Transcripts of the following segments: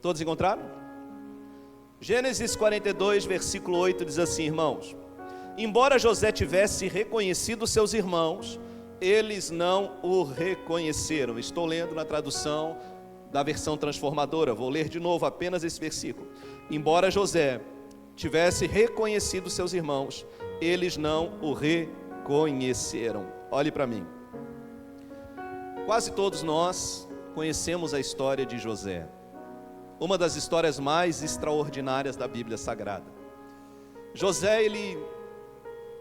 Todos encontraram? Gênesis 42, versículo 8 diz assim, irmãos: embora José tivesse reconhecido seus irmãos, eles não o reconheceram. Estou lendo na tradução da versão transformadora, vou ler de novo apenas esse versículo. Embora José tivesse reconhecido seus irmãos, eles não o reconheceram. Olhe para mim. Quase todos nós conhecemos a história de José, uma das histórias mais extraordinárias da Bíblia Sagrada. José, ele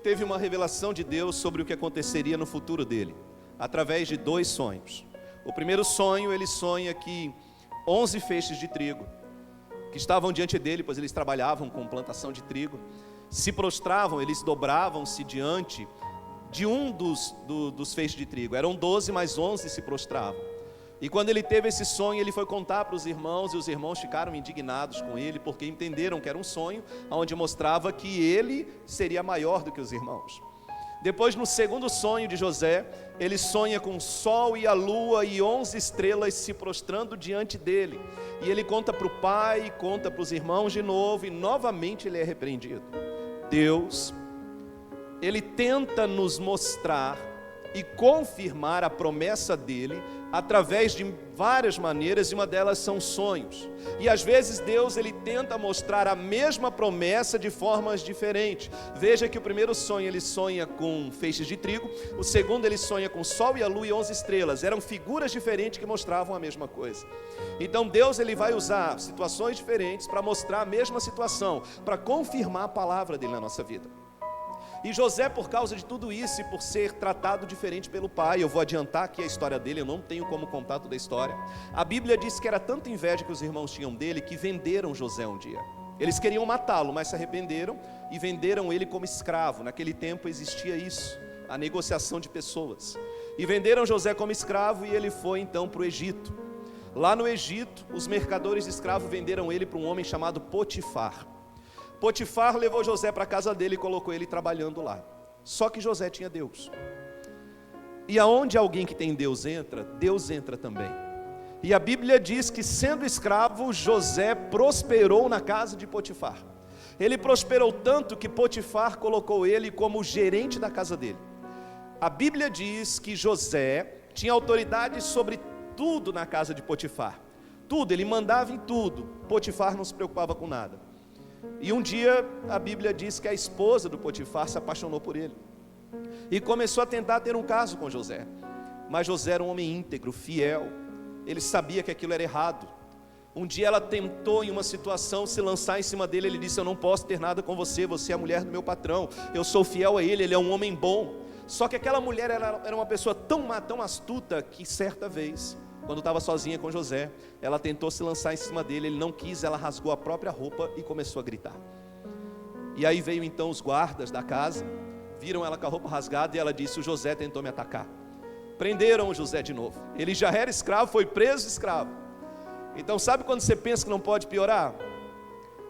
teve uma revelação de Deus sobre o que aconteceria no futuro dele, através de 2 sonhos. O primeiro sonho, ele sonha que 11 feixes de trigo, que estavam diante dele, pois eles trabalhavam com plantação de trigo, se prostravam, eles dobravam-se diante de um dos feixes de trigo. Eram 12, mas 11 se prostravam. E quando ele teve esse sonho, ele foi contar para os irmãos, e os irmãos ficaram indignados com ele, porque entenderam que era um sonho, onde mostrava que ele seria maior do que os irmãos. Depois, no segundo sonho de José, ele sonha com o sol e a lua e 11 estrelas se prostrando diante dele. E ele conta para o pai, conta para os irmãos de novo, e novamente ele é repreendido. Deus, ele tenta nos mostrar e confirmar a promessa dele através de várias maneiras, e uma delas são sonhos. E às vezes Deus, ele tenta mostrar a mesma promessa de formas diferentes. Veja que o primeiro sonho ele sonha com feixes de trigo, o segundo ele sonha com o sol e a lua e 11 estrelas. Eram figuras diferentes que mostravam a mesma coisa. Então Deus, ele vai usar situações diferentes para mostrar a mesma situação, para confirmar a palavra dele na nossa vida. E José, por causa de tudo isso e por ser tratado diferente pelo pai, eu vou adiantar aqui a história dele, eu não tenho como contar toda a história. A Bíblia diz que era tanta inveja que os irmãos tinham dele, que venderam José um dia. Eles queriam matá-lo, mas se arrependeram e venderam ele como escravo. Naquele tempo existia isso, a negociação de pessoas. E venderam José como escravo, e ele foi então para o Egito. Lá no Egito, os mercadores de escravos venderam ele para um homem chamado Potifar. Potifar levou José para a casa dele e colocou ele trabalhando lá. Só que José tinha Deus. E aonde alguém que tem Deus entra também. E a Bíblia diz que, sendo escravo, José prosperou na casa de Potifar. Ele prosperou tanto que Potifar colocou ele como gerente da casa dele. A Bíblia diz que José tinha autoridade sobre tudo na casa de Potifar. Tudo, ele mandava em tudo. Potifar não se preocupava com nada. E um dia a Bíblia diz que a esposa do Potifar se apaixonou por ele e começou a tentar ter um caso com José. Mas José era um homem íntegro, fiel. Ele sabia que aquilo era errado. Um dia ela tentou, em uma situação, se lançar em cima dele. Ele disse: eu não posso ter nada com você, você é a mulher do meu patrão, eu sou fiel a ele, ele é um homem bom. Só que aquela mulher era uma pessoa tão má, tão astuta, que certa vez, quando estava sozinha com José, ela tentou se lançar em cima dele, ele não quis, ela rasgou a própria roupa e começou a gritar. E aí veio então os guardas da casa, viram ela com a roupa rasgada e ela disse: o José tentou me atacar. Prenderam o José de novo. Ele já era escravo, foi preso escravo. Então sabe quando você pensa que não pode piorar?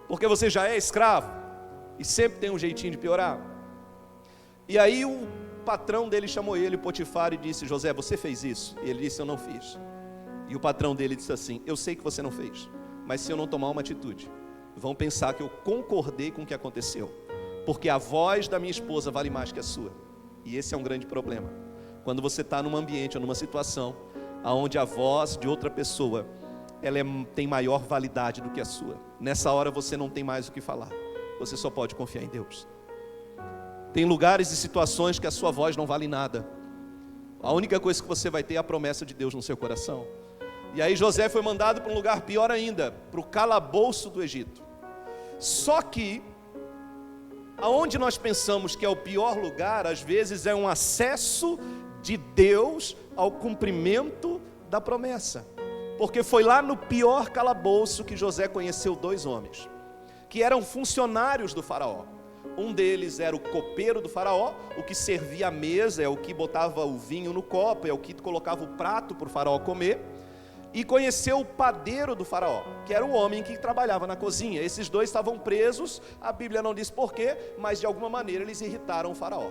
Porque você já é escravo e sempre tem um jeitinho de piorar. E aí o patrão dele chamou ele, Potifar, e disse: José, você fez isso? E ele disse: eu não fiz. E o patrão dele disse assim: eu sei que você não fez, mas se eu não tomar uma atitude, vão pensar que eu concordei com o que aconteceu, porque a voz da minha esposa vale mais que a sua. E esse é um grande problema, quando você está num ambiente ou numa situação onde a voz de outra pessoa tem maior validade do que a sua. Nessa hora você não tem mais o que falar, você só pode confiar em Deus. Tem lugares e situações que a sua voz não vale nada. A única coisa que você vai ter é a promessa de Deus no seu coração. E aí José foi mandado para um lugar pior ainda, para o calabouço do Egito. Só que, aonde nós pensamos que é o pior lugar, às vezes é um acesso de Deus ao cumprimento da promessa. Porque foi lá no pior calabouço que José conheceu 2 homens, que eram funcionários do faraó. Um deles era o copeiro do faraó, o que servia a mesa, é o que botava o vinho no copo, é o que colocava o prato para o faraó comer. E conheceu o padeiro do faraó, que era o homem que trabalhava na cozinha. Esses 2 estavam presos, a Bíblia não diz porquê, mas de alguma maneira eles irritaram o faraó.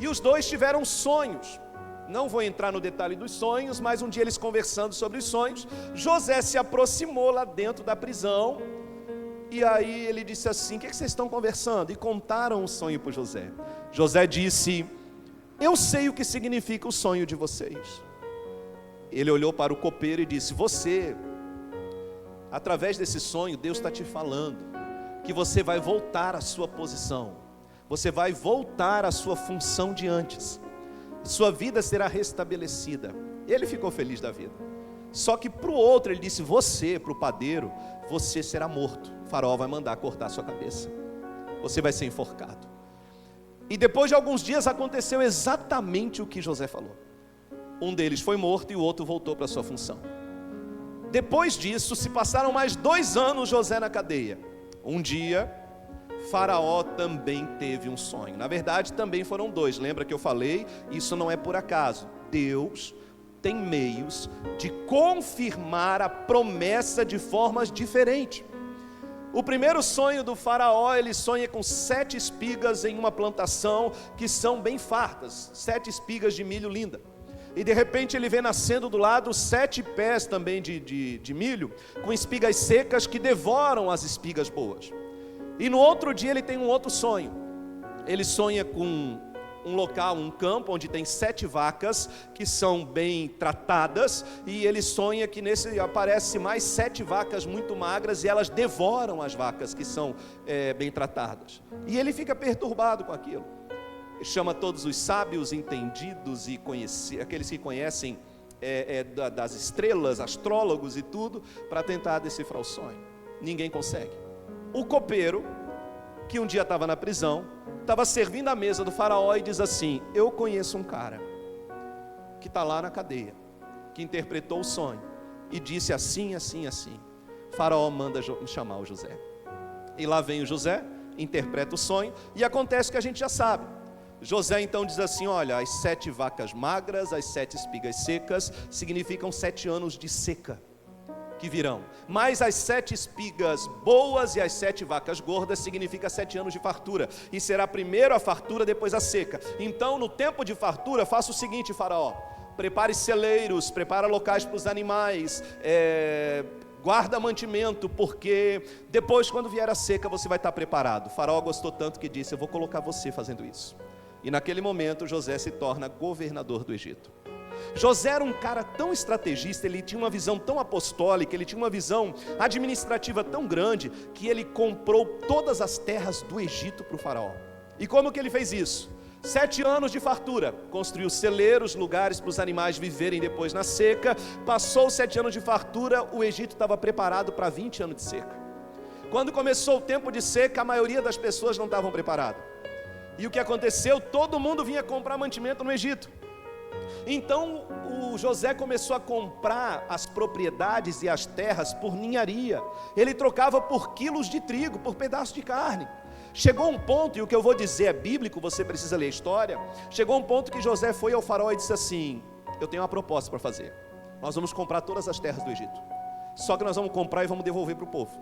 E os 2 tiveram sonhos. Não vou entrar no detalhe dos sonhos, mas um dia eles conversando sobre os sonhos, José se aproximou lá dentro da prisão, e aí ele disse assim: o que vocês estão conversando? E contaram o sonho para José. José disse: eu sei o que significa o sonho de vocês. Ele olhou para o copeiro e disse: você, através desse sonho, Deus está te falando que você vai voltar à sua posição, você vai voltar à sua função de antes, sua vida será restabelecida. Ele ficou feliz da vida. Só que para o outro ele disse: você, para o padeiro, você será morto. O faraó vai mandar cortar a sua cabeça, você vai ser enforcado. E depois de alguns dias aconteceu exatamente o que José falou. Um deles foi morto e o outro voltou para a sua função. Depois disso se passaram mais 2 anos José na cadeia. Um dia Faraó também teve um sonho. Na verdade também foram 2. Lembra que eu falei? Isso não é por acaso. Deus tem meios de confirmar a promessa de formas diferentes. O primeiro sonho do faraó, ele sonha com 7 espigas em uma plantação que são bem fartas, 7 espigas de milho linda. E de repente ele vê nascendo do lado 7 pés também de milho, com espigas secas que devoram as espigas boas. E no outro dia ele tem um outro sonho. Ele sonha com um local, um campo onde tem 7 vacas que são bem tratadas, e ele sonha que nesse aparece mais 7 vacas muito magras e elas devoram as vacas que são bem tratadas. E ele fica perturbado com aquilo. Ele chama todos os sábios, entendidos e aqueles que conhecem das estrelas, astrólogos e tudo, para tentar decifrar o sonho. Ninguém consegue. O copeiro, que um dia estava na prisão, estava servindo a mesa do faraó e diz assim: eu conheço um cara que está lá na cadeia, que interpretou o sonho e disse assim, assim, assim. O faraó manda chamar o José. E lá vem o José, interpreta o sonho, e acontece o que a gente já sabe. José então diz assim: olha, as 7 vacas magras, as 7 espigas secas significam 7 anos de seca que virão, mas as 7 espigas boas e as 7 vacas gordas significa 7 anos de fartura, e será primeiro a fartura, depois a seca. Então no tempo de fartura faça o seguinte, faraó: prepare celeiros, prepara locais para os animais, guarda mantimento, porque depois quando vier a seca você vai estar preparado. O faraó gostou tanto que disse: eu vou colocar você fazendo isso. E naquele momento José se torna governador do Egito. José era um cara tão estrategista, ele tinha uma visão tão apostólica, ele tinha uma visão administrativa tão grande, que ele comprou todas as terras do Egito para o faraó. E como que ele fez isso? 7 anos de fartura, construiu celeiros, lugares para os animais viverem depois na seca. Passou 7 anos de fartura, o Egito estava preparado para 20 anos de seca. Quando começou o tempo de seca, a maioria das pessoas não estavam preparadas. E o que aconteceu? Todo mundo vinha comprar mantimento no Egito. Então o José começou a comprar as propriedades e as terras por ninharia. Ele trocava por quilos de trigo, por pedaços de carne. Chegou um ponto, e o que eu vou dizer é bíblico, você precisa ler a história. Chegou um ponto que José foi ao faraó e disse assim: eu tenho uma proposta para fazer. Nós vamos comprar todas as terras do Egito, só que nós vamos comprar e vamos devolver para o povo.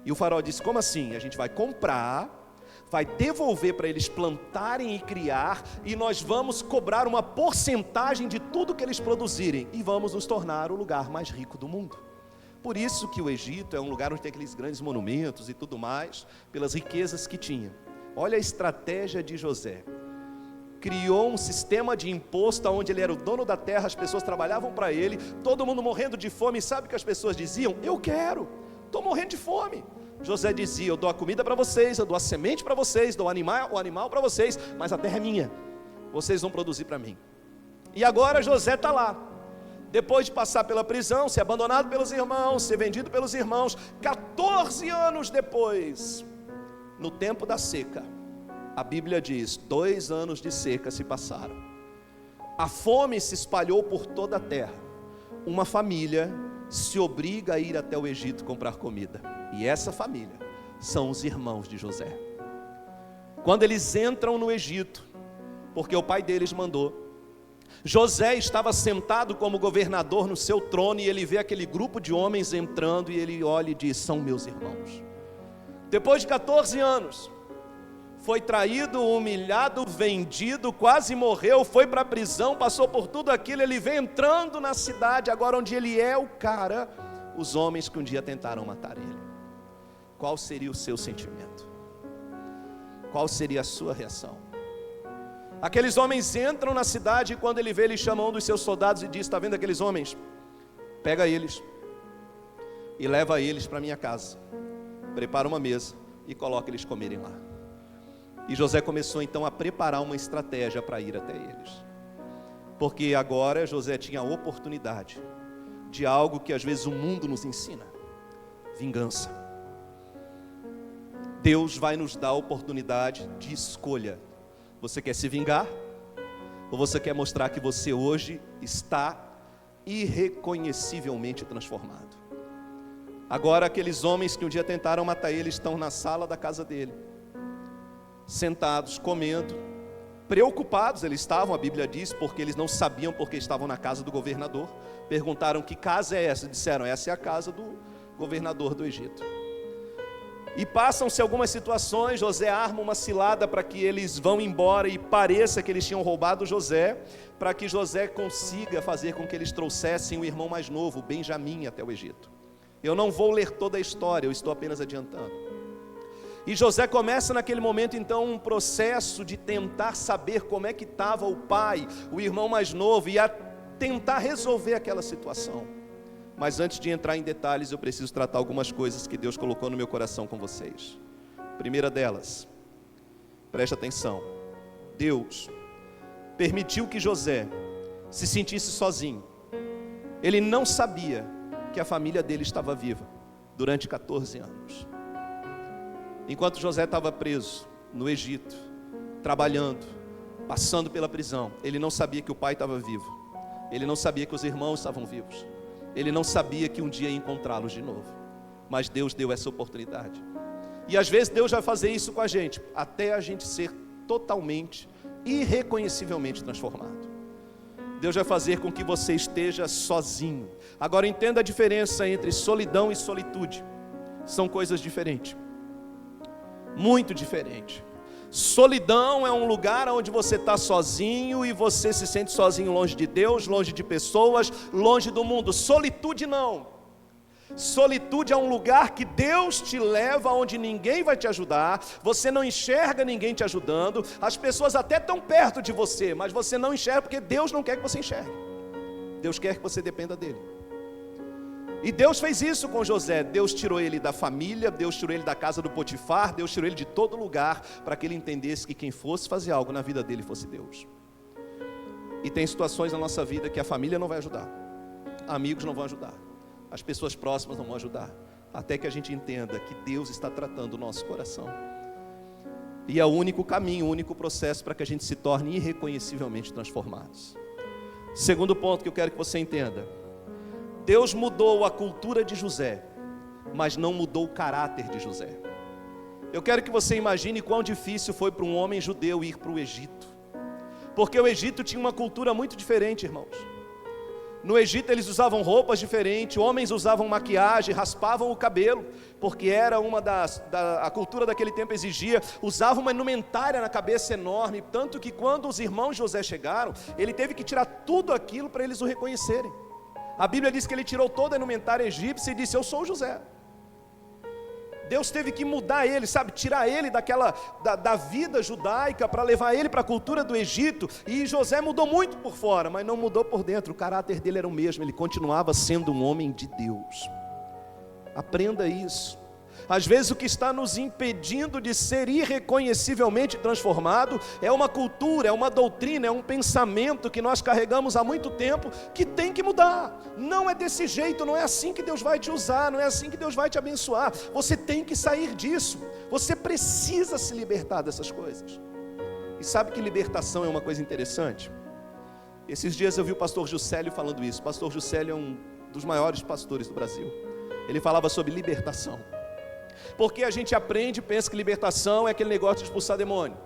E o faraó disse: como assim? A gente vai comprar, vai devolver para eles plantarem e criar, e nós vamos cobrar uma porcentagem de tudo que eles produzirem, e vamos nos tornar o lugar mais rico do mundo. Por isso que o Egito é um lugar onde tem aqueles grandes monumentos e tudo mais, pelas riquezas que tinha. Olha a estratégia de José. Criou um sistema de imposto onde ele era o dono da terra, as pessoas trabalhavam para ele, todo mundo morrendo de fome. E sabe o que as pessoas diziam? Eu quero, estou morrendo de fome. José dizia: eu dou a comida para vocês, eu dou a semente para vocês, dou o animal para vocês, mas a terra é minha, vocês vão produzir para mim. E agora José está lá, depois de passar pela prisão, ser abandonado pelos irmãos, ser vendido pelos irmãos, 14 anos depois, no tempo da seca, a Bíblia diz, 2 anos de seca se passaram, a fome se espalhou por toda a terra, uma família se obriga a ir até o Egito comprar comida, e essa família são os irmãos de José. Quando eles entram no Egito, porque o pai deles mandou, José estava sentado como governador no seu trono, e ele vê aquele grupo de homens entrando, e ele olha e diz: são meus irmãos. Depois de 14 anos, foi traído, humilhado, vendido, quase morreu, foi para a prisão, passou por tudo aquilo, ele vem entrando na cidade, agora onde ele é o cara, os homens que um dia tentaram matar ele. Qual seria o seu sentimento? Qual seria a sua reação? Aqueles homens entram na cidade e quando ele vê, ele chama um dos seus soldados e diz: está vendo aqueles homens? Pega eles e leva eles para minha casa, prepara uma mesa e coloca eles comerem lá. E José começou então a preparar uma estratégia para ir até eles, porque agora José tinha a oportunidade de algo que às vezes o mundo nos ensina: vingança. Deus vai nos dar a oportunidade de escolha. Você quer se vingar? Ou você quer mostrar que você hoje está irreconhecivelmente transformado? Agora aqueles homens que um dia tentaram matar ele estão na sala da casa dele, sentados, comendo, preocupados eles estavam, a Bíblia diz, porque eles não sabiam porque estavam na casa do governador. Perguntaram: que casa é essa? Disseram: essa é a casa do governador do Egito. E passam-se algumas situações, José arma uma cilada para que eles vão embora e pareça que eles tinham roubado José, para que José consiga fazer com que eles trouxessem o irmão mais novo, Benjamim, até o Egito. Eu não vou ler toda a história, eu estou apenas adiantando. E José começa naquele momento então um processo de tentar saber como é que estava o pai, o irmão mais novo, e a tentar resolver aquela situação. Mas antes de entrar em detalhes, eu preciso tratar algumas coisas que Deus colocou no meu coração com vocês. Primeira delas, preste atenção: Deus permitiu que José se sentisse sozinho. Ele não sabia que a família dele estava viva durante 14 anos. Enquanto José estava preso no Egito, trabalhando, passando pela prisão, ele não sabia que o pai estava vivo. Ele não sabia que os irmãos estavam vivos. Ele não sabia que um dia ia encontrá-los de novo. Mas Deus deu essa oportunidade. E às vezes Deus vai fazer isso com a gente, até a gente ser totalmente, irreconhecivelmente transformado. Deus vai fazer com que você esteja sozinho. Agora entenda a diferença entre solidão e solitude. São coisas diferentes. Muito diferentes. Solidão é um lugar onde você está sozinho e você se sente sozinho, longe de Deus, longe de pessoas, longe do mundo. Solitude não. Solitude é um lugar que Deus te leva onde ninguém vai te ajudar, você não enxerga ninguém te ajudando, as pessoas até estão perto de você, mas você não enxerga porque Deus não quer que você enxergue. Deus quer que você dependa dele. E Deus fez isso com José. Deus tirou ele da família, Deus tirou ele da casa do Potifar, Deus tirou ele de todo lugar, para que ele entendesse que quem fosse fazer algo na vida dele fosse Deus. E tem situações na nossa vida que a família não vai ajudar, amigos não vão ajudar, as pessoas próximas não vão ajudar, até que a gente entenda que Deus está tratando o nosso coração. E é o único caminho, o único processo para que a gente se torne irreconhecivelmente transformados. Segundo ponto que eu quero que você entenda: Deus mudou a cultura de José, mas não mudou o caráter de José. Eu quero que você imagine quão difícil foi para um homem judeu ir para o Egito, porque o Egito tinha uma cultura muito diferente, irmãos. No Egito eles usavam roupas diferentes, homens usavam maquiagem, raspavam o cabelo, porque era a cultura daquele tempo exigia, usavam uma indumentária na cabeça enorme, tanto que quando os irmãos de José chegaram, ele teve que tirar tudo aquilo para eles o reconhecerem. A Bíblia diz que ele tirou toda a indumentária egípcia e disse: eu sou José. Deus teve que mudar ele, sabe, tirar ele da vida judaica para levar ele para a cultura do Egito. E José mudou muito por fora, mas não mudou por dentro. O caráter dele era o mesmo, ele continuava sendo um homem de Deus. Aprenda isso. Às vezes o que está nos impedindo de ser irreconhecivelmente transformado é uma cultura, é uma doutrina, é um pensamento que nós carregamos há muito tempo, que tem que mudar. Não é desse jeito, não é assim que Deus vai te usar, não é assim que Deus vai te abençoar. Você tem que sair disso, você precisa se libertar dessas coisas. E sabe que libertação é uma coisa interessante? Esses dias eu vi o pastor Juscelio falando isso. O pastor Juscelio é um dos maiores pastores do Brasil. Ele falava sobre libertação. Porque a gente aprende e pensa que libertação é aquele negócio de expulsar demônio.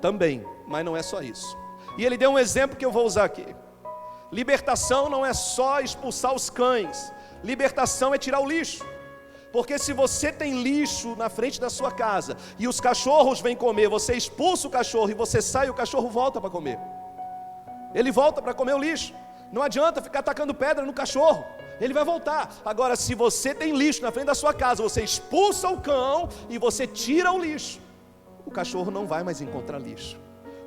Também, mas não é só isso. E ele deu um exemplo que eu vou usar aqui. Libertação não é só expulsar os cães. Libertação é tirar o lixo. Porque se você tem lixo na frente da sua casa e os cachorros vêm comer, você expulsa o cachorro e você sai, o cachorro volta para comer. Ele volta para comer o lixo. Não adianta ficar atacando pedra no cachorro, ele vai voltar. Agora, se você tem lixo na frente da sua casa, você expulsa o cão e você tira o lixo, o cachorro não vai mais encontrar lixo.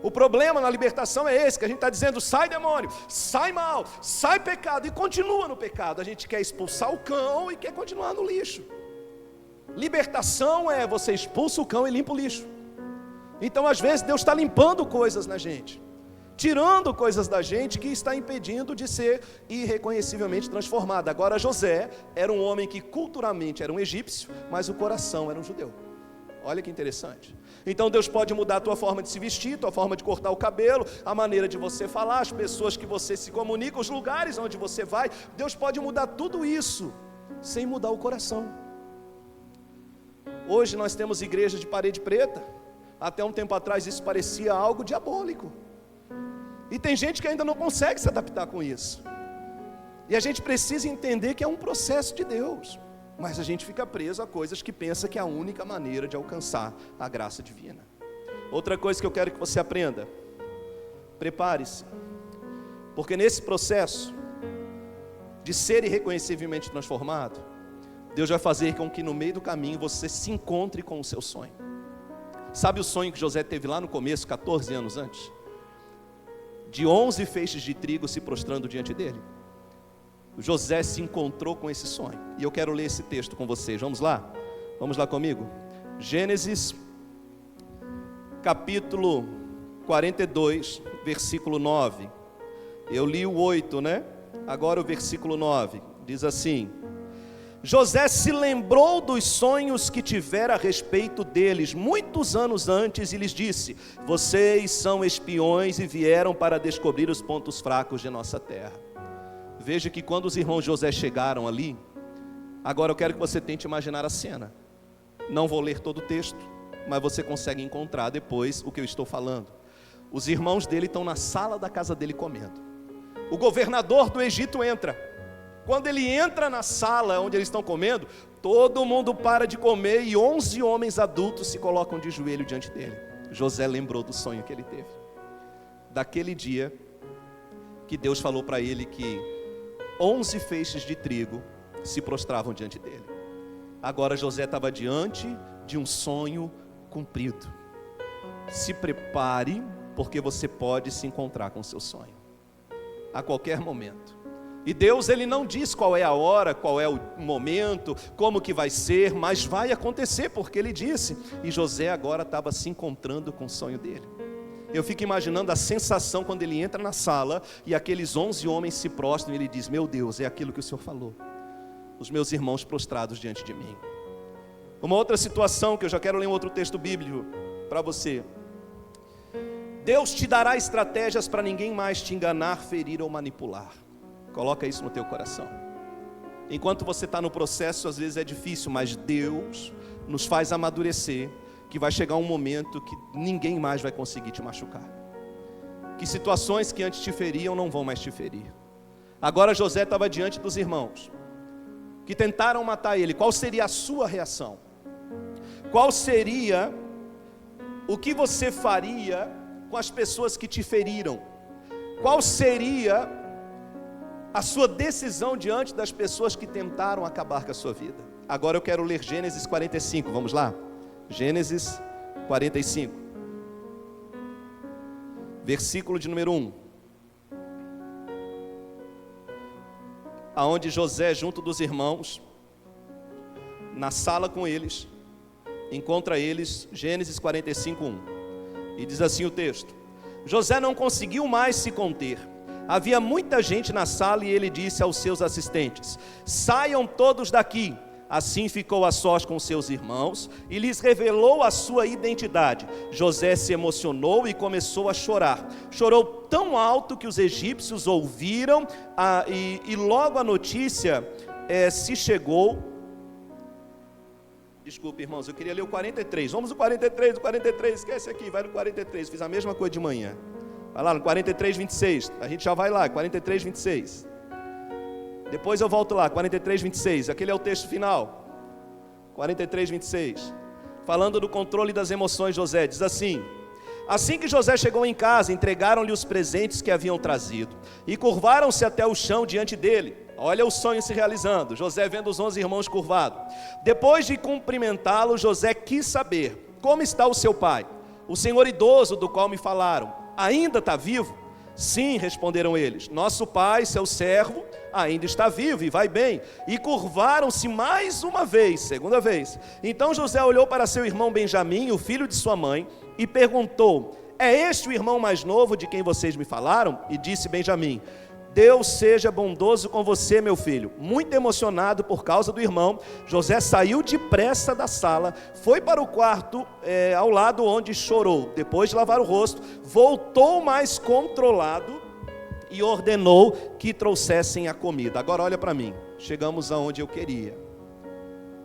O problema na libertação é esse, que a gente está dizendo: sai demônio, sai mal, sai pecado, e continua no pecado. A gente quer expulsar o cão e quer continuar no lixo. Libertação é você expulsa o cão e limpa o lixo. Então às vezes Deus está limpando coisas na gente, tirando coisas da gente que está impedindo de ser irreconhecivelmente transformada. Agora José era um homem que culturalmente era um egípcio, mas o coração era um judeu. Olha que interessante. Então Deus pode mudar a tua forma de se vestir, tua forma de cortar o cabelo, a maneira de você falar, as pessoas que você se comunica, os lugares onde você vai. Deus pode mudar tudo isso sem mudar o coração. Hoje nós temos igreja de parede preta. Até um tempo atrás isso parecia algo diabólico. E tem gente que ainda não consegue se adaptar com isso. E a gente precisa entender que é um processo de Deus. Mas a gente fica preso a coisas que pensa que é a única maneira de alcançar a graça divina. Outra coisa que eu quero que você aprenda: prepare-se. Porque nesse processo de ser irreconhecivelmente transformado, Deus vai fazer com que no meio do caminho você se encontre com o seu sonho. Sabe o sonho que José teve lá no começo, 14 anos antes? De 11 feixes de trigo se prostrando diante dele. José se encontrou com esse sonho. E eu quero ler esse texto com vocês. Vamos lá? Vamos lá comigo? Gênesis, capítulo 42, versículo 9. Eu li o 8, né? Agora o versículo 9. Diz assim: José se lembrou dos sonhos que tivera a respeito deles muitos anos antes e lhes disse: vocês são espiões e vieram para descobrir os pontos fracos de nossa terra. Veja que quando os irmãos José chegaram ali, agora eu quero que você tente imaginar a cena. Não vou ler todo o texto, mas você consegue encontrar depois o que eu estou falando. Os irmãos dele estão na sala da casa dele comendo. O governador do Egito entra. Quando ele entra na sala onde eles estão comendo, todo mundo para de comer e 11 homens adultos se colocam de joelho diante dele. José lembrou do sonho que ele teve. Daquele dia que Deus falou para ele que 11 feixes de trigo se prostravam diante dele. Agora José estava diante de um sonho cumprido. Se prepare, porque você pode se encontrar com o seu sonho a qualquer momento. E Deus, Ele não diz qual é a hora, qual é o momento, como que vai ser, mas vai acontecer, porque Ele disse. E José agora estava se encontrando com o sonho dele. Eu fico imaginando a sensação quando ele entra na sala e aqueles 11 homens se prostram e ele diz: meu Deus, é aquilo que o Senhor falou. Os meus irmãos prostrados diante de mim. Uma outra situação que eu já quero ler um outro texto bíblico para você. Deus te dará estratégias para ninguém mais te enganar, ferir ou manipular. Coloca isso no teu coração. Enquanto você está no processo, às vezes é difícil, mas Deus nos faz amadurecer, que vai chegar um momento que ninguém mais vai conseguir te machucar. Que situações que antes te feriam não vão mais te ferir. Agora José estava diante dos irmãos que tentaram matar ele. Qual seria a sua reação? Qual seria o que você faria com as pessoas que te feriram? Qual seria a sua decisão diante das pessoas que tentaram acabar com a sua vida? Agora eu quero ler Gênesis 45, vamos lá? Gênesis 45, versículo de número 1. Aonde José, junto dos irmãos, na sala com eles, encontra eles, Gênesis 45, 1. E diz assim o texto: José não conseguiu mais se conter. Havia muita gente na sala e ele disse aos seus assistentes: saiam todos daqui. Assim ficou a sós com seus irmãos e lhes revelou a sua identidade. José se emocionou e começou a chorar. Chorou tão alto que os egípcios ouviram e logo a notícia se chegou. Desculpe, irmãos, eu queria ler o 43. Vamos no 43, esquece aqui, vai no 43. Fiz a mesma coisa de manhã. Vai lá no 43, 26. A gente já vai lá, 43, 26. Depois eu volto lá, 43, 26, aquele é o texto final. 43, 26. Falando do controle das emoções, José diz assim: assim que José chegou em casa, entregaram-lhe os presentes que haviam trazido e curvaram-se até o chão diante dele. Olha o sonho se realizando, José vendo os 11 irmãos curvados. Depois de cumprimentá-lo, José quis saber: como está o seu pai, o senhor idoso do qual me falaram? Ainda está vivo? Sim, responderam eles, nosso pai, seu servo, ainda está vivo e vai bem. E curvaram-se mais uma vez, segunda vez. Então José olhou para seu irmão Benjamim, o filho de sua mãe, e perguntou: é este o irmão mais novo de quem vocês me falaram? E disse Benjamim: Deus seja bondoso com você, meu filho. Muito emocionado por causa do irmão, José saiu depressa da sala, foi para o quarto ao lado onde chorou. Depois de lavar o rosto, voltou mais controlado e ordenou que trouxessem a comida. Agora olha para mim, chegamos aonde eu queria.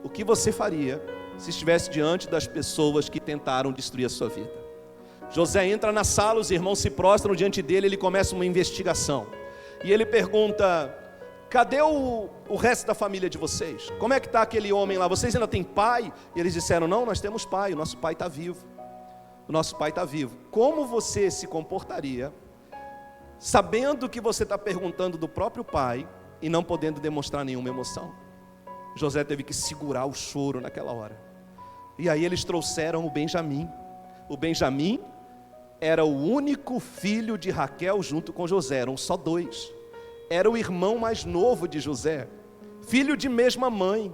O que você faria se estivesse diante das pessoas que tentaram destruir a sua vida? José entra na sala, os irmãos se prostram diante dele, ele começa uma investigação. E ele pergunta: cadê o resto da família de vocês? Como é que está aquele homem lá? Vocês ainda têm pai? E eles disseram: não, nós temos pai, o nosso pai está vivo. O nosso pai está vivo. Como você se comportaria, sabendo que você está perguntando do próprio pai e não podendo demonstrar nenhuma emoção? José teve que segurar o choro naquela hora. E aí eles trouxeram o Benjamim. O Benjamim era o único filho de Raquel junto com José, eram só 2. Era o irmão mais novo de José, filho de mesma mãe.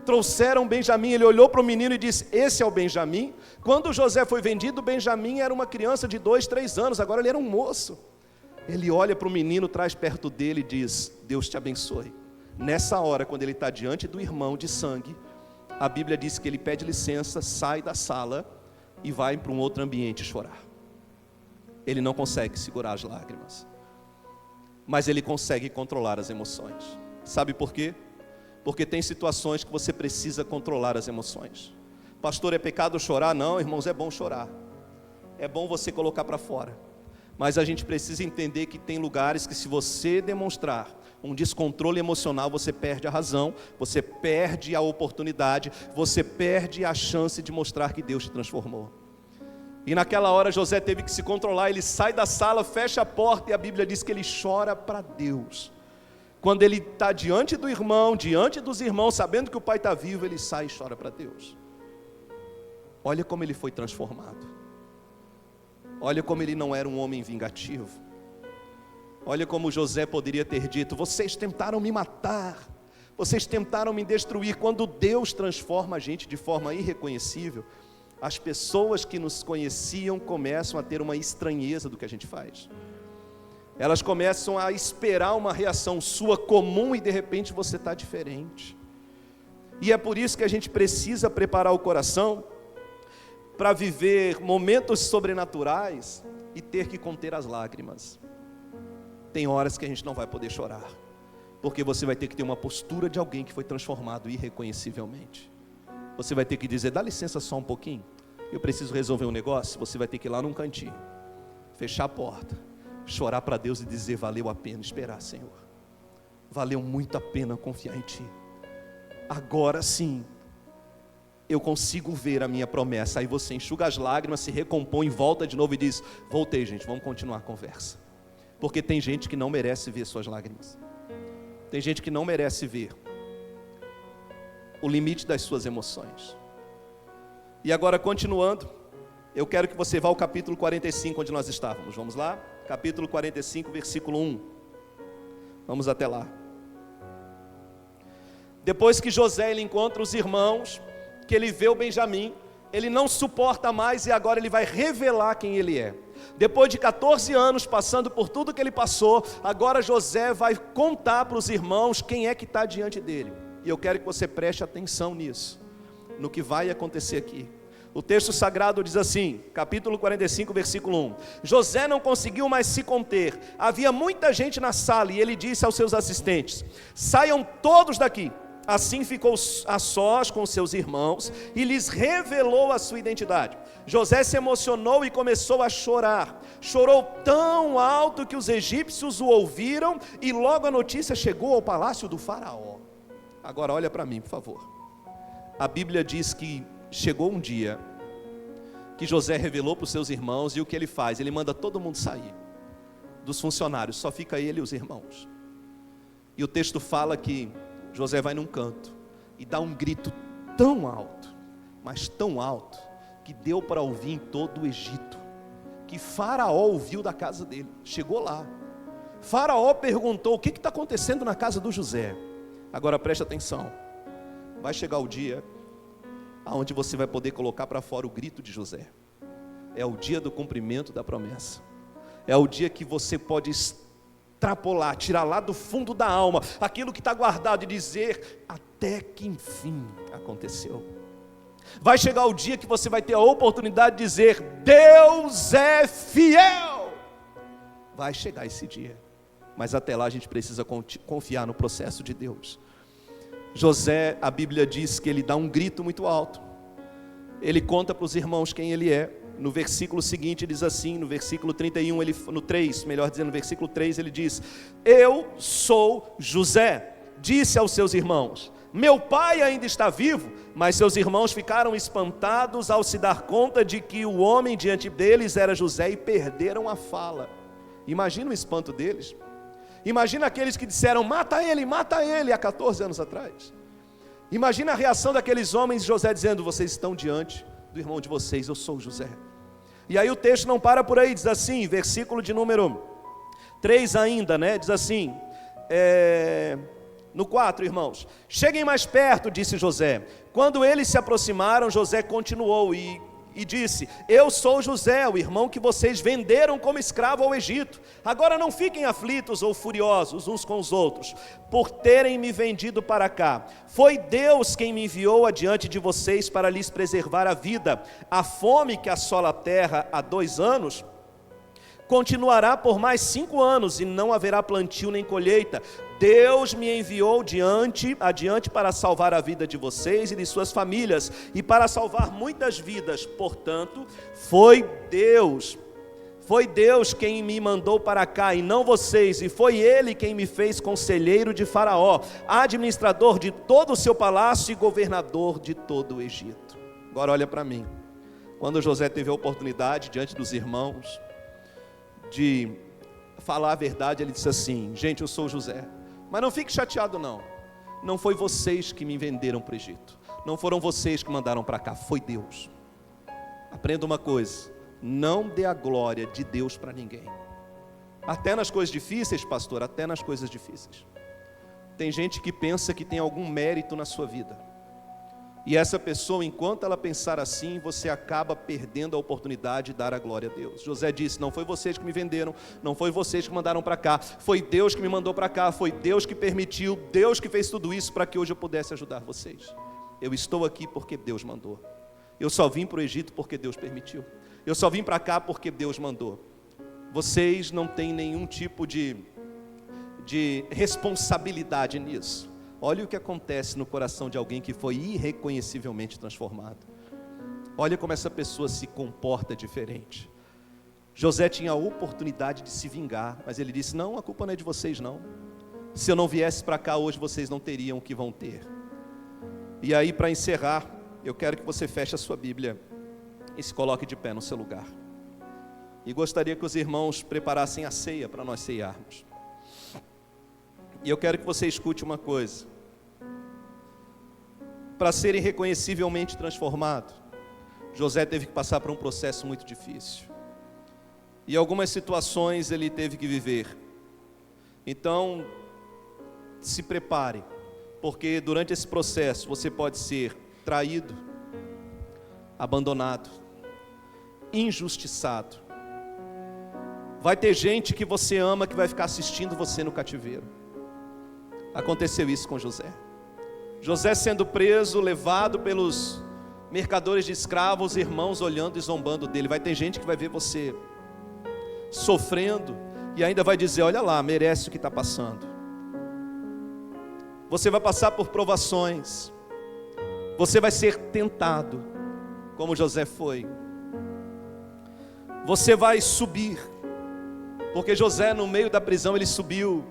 Trouxeram Benjamim, ele olhou para o menino e disse: esse é o Benjamim? Quando José foi vendido, Benjamim era uma criança de 2, 3 anos, agora ele era um moço. Ele olha para o menino, traz perto dele e diz: Deus te abençoe. Nessa hora, quando ele está diante do irmão de sangue, a Bíblia diz que ele pede licença, sai da sala e vai para um outro ambiente chorar. Ele não consegue segurar as lágrimas, mas ele consegue controlar as emoções. Sabe por quê? Porque tem situações que você precisa controlar as emoções. Pastor, é pecado chorar? Não, irmãos, é bom chorar. É bom você colocar para fora. Mas a gente precisa entender que tem lugares que, se você demonstrar um descontrole emocional, você perde a razão, você perde a oportunidade, você perde a chance de mostrar que Deus te transformou. E naquela hora José teve que se controlar, ele sai da sala, fecha a porta e a Bíblia diz que ele chora para Deus. Quando ele está diante do irmão, diante dos irmãos, sabendo que o pai está vivo, ele sai e chora para Deus. Olha como ele foi transformado. Olha como ele não era um homem vingativo. Olha como José poderia ter dito: vocês tentaram me matar, vocês tentaram me destruir. Quando Deus transforma a gente de forma irreconhecível, as pessoas que nos conheciam começam a ter uma estranheza do que a gente faz. Elas começam a esperar uma reação sua comum e de repente você está diferente. E é por isso que a gente precisa preparar o coração para viver momentos sobrenaturais e ter que conter as lágrimas. Tem horas que a gente não vai poder chorar, porque você vai ter que ter uma postura de alguém que foi transformado irreconhecivelmente. Você vai ter que dizer: dá licença só um pouquinho, eu preciso resolver um negócio. Você vai ter que ir lá num cantinho, fechar a porta, chorar para Deus e dizer: valeu a pena esperar, Senhor. Valeu muito a pena confiar em Ti. Agora sim, eu consigo ver a minha promessa. Aí você enxuga as lágrimas, se recompõe, volta de novo e diz: voltei, gente, vamos continuar a conversa. Porque tem gente que não merece ver suas lágrimas. Tem gente que não merece ver o limite das suas emoções. E agora, continuando, eu quero que você vá ao capítulo 45, onde nós estávamos. Vamos lá? Capítulo 45, versículo 1. Vamos até lá. Depois que José ele encontra os irmãos, que ele vê o Benjamim, ele não suporta mais e agora ele vai revelar quem ele é. Depois de 14 anos passando por tudo que ele passou, agora José vai contar para os irmãos quem é que está diante dele. E eu quero que você preste atenção nisso, no que vai acontecer aqui. O texto sagrado diz assim, capítulo 45, versículo 1. José não conseguiu mais se conter. Havia muita gente na sala e ele disse aos seus assistentes: saiam todos daqui. Assim ficou a sós com seus irmãos e lhes revelou a sua identidade. José se emocionou e começou a chorar. Chorou tão alto que os egípcios o ouviram e logo a notícia chegou ao palácio do faraó. Agora olha para mim, por favor. a Bíblia diz que chegou um dia que José revelou para os seus irmãos, e o que ele faz? Ele manda todo mundo sair, dos funcionários, só fica ele e os irmãos. E o texto fala que José vai num canto e dá um grito tão alto, mas tão alto, que deu para ouvir em todo o Egito, que Faraó ouviu da casa dele. Chegou lá, Faraó perguntou: o que está acontecendo na casa do José? Agora preste atenção, vai chegar o dia onde você vai poder colocar para fora o grito de José. É o dia do cumprimento da promessa. É o dia que você pode extrapolar, tirar lá do fundo da alma aquilo que está guardado e dizer: até que enfim aconteceu. Vai chegar o dia que você vai ter a oportunidade de dizer: Deus é fiel. Vai chegar esse dia, mas até lá a gente precisa confiar no processo de Deus. José, a Bíblia diz que ele dá um grito muito alto. Ele conta para os irmãos quem ele é. No versículo seguinte diz assim, no versículo 31, no 3, melhor dizendo, no versículo 3 ele diz: eu sou José, disse aos seus irmãos, meu pai ainda está vivo. Mas seus irmãos ficaram espantados ao se dar conta de que o homem diante deles era José, e perderam a fala. Imagina o espanto deles. Imagina aqueles que disseram: mata ele, há 14 anos atrás. Imagina a reação daqueles homens, José dizendo: vocês estão diante do irmão de vocês, eu sou José. E aí o texto não para por aí, diz assim, versículo de número 3 ainda, diz assim, no 4, irmãos: cheguem mais perto, disse José. Quando eles se aproximaram, José continuou e disse: eu sou José, o irmão que vocês venderam como escravo ao Egito. Agora não fiquem aflitos ou furiosos uns com os outros, por terem me vendido para cá. Foi Deus quem me enviou adiante de vocês para lhes preservar a vida. A fome que assola a terra há 2 anos, continuará por mais 5 anos, e não haverá plantio nem colheita. Deus me enviou adiante para salvar a vida de vocês e de suas famílias, e para salvar muitas vidas. Portanto, foi Deus quem me mandou para cá, e não vocês, e foi Ele quem me fez conselheiro de Faraó, administrador de todo o seu palácio e governador de todo o Egito. Agora olha para mim. Quando José teve a oportunidade, diante dos irmãos, de falar a verdade, ele disse assim: gente, eu sou José, mas não fique chateado não. Não foi vocês que me venderam para o Egito, não foram vocês que mandaram para cá, foi Deus. Aprenda uma coisa: não dê a glória de Deus para ninguém. Até nas coisas difíceis, pastor, até nas coisas difíceis. Tem gente que pensa que tem algum mérito na sua vida, e essa pessoa, enquanto ela pensar assim, você acaba perdendo a oportunidade de dar a glória a Deus. José disse: não foi vocês que me venderam, não foi vocês que mandaram para cá, foi Deus que me mandou para cá, foi Deus que permitiu, Deus que fez tudo isso para que hoje eu pudesse ajudar vocês. Eu estou aqui porque Deus mandou. Eu só vim para o Egito porque Deus permitiu. Eu só vim para cá porque Deus mandou. Vocês não têm nenhum tipo de responsabilidade nisso. Olha o que acontece no coração de alguém que foi irreconhecivelmente transformado. Olha como essa pessoa se comporta diferente. José tinha a oportunidade de se vingar, mas ele disse: não, a culpa não é de vocês não. Se eu não viesse para cá hoje, vocês não teriam o que vão ter. E aí, para encerrar, eu quero que você feche a sua Bíblia e se coloque de pé no seu lugar. E gostaria que os irmãos preparassem a ceia para nós ceiarmos. E eu quero que você escute uma coisa. Para ser irreconhecivelmente transformado, José teve que passar por um processo muito difícil. E algumas situações ele teve que viver. Então, se prepare, porque durante esse processo você pode ser traído, abandonado, injustiçado. Vai ter gente que você ama que vai ficar assistindo você no cativeiro. Aconteceu isso com José. José sendo preso, levado pelos mercadores de escravos, irmãos olhando e zombando dele. Vai ter gente que vai ver você sofrendo e ainda vai dizer: olha lá, merece o que está passando. Você vai passar por provações. Você vai ser tentado, como José foi. Você vai subir, porque José, no meio da prisão, ele subiu.